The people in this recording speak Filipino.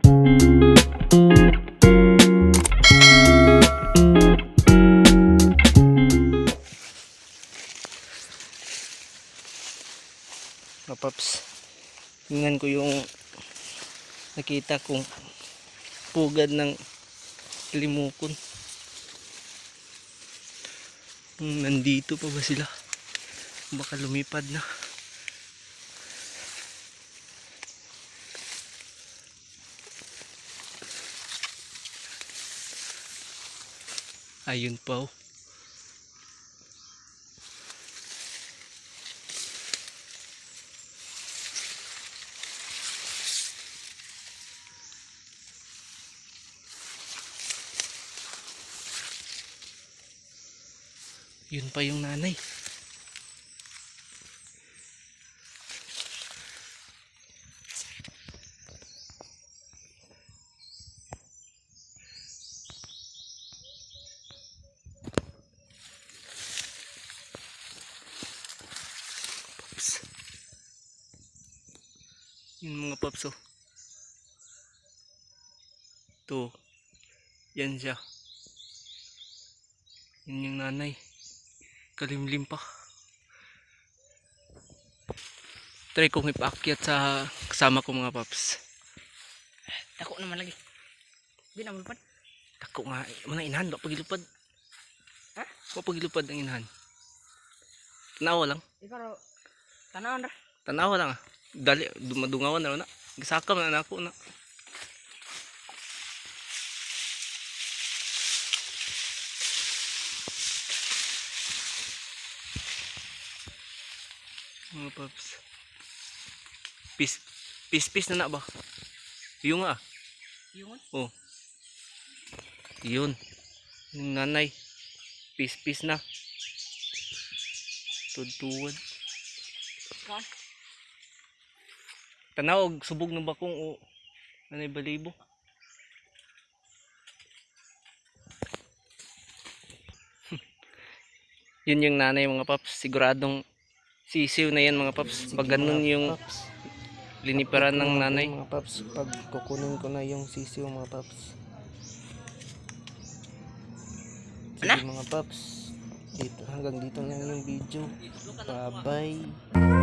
Mga paps, tingnan ko yung nakita kong pugad ng limukon. Nandito pa ba sila? Baka lumipad na. Ayun pa oh. Yun pa yung nanay. Paps. Yun mga paps oh. Ito. Yan siya. Yun yung nanay. Kalimlim pa. Try kong ipaakyat sa kasama ko mga paps. Dako naman lagi. Di na malupad. Dako nga. Mga inahan. Baka pagilupad. Ha? Baka pagilupad ang inahan. Tanawa lang. Ikaw tanawan ra. Tanawa lang ah. Dali. Madungawan na na. Gisakam na ako na. Mga paps. Pis na ba? Yung nga. Yung Oh. Yun. Yung nanay. Pis na. Tudtuwan. kan. Tanaw og subog ng bakong o nanay balibo. Yun yung nanay mga paps. Siguradong sisiw na yan mga paps. Pag ganun yung liniparan ng nanay. Mga paps, pag kukunin ko na yung sisiw mga paps. Sige mga paps, dito, hanggang dito lang yung video. Bye bye.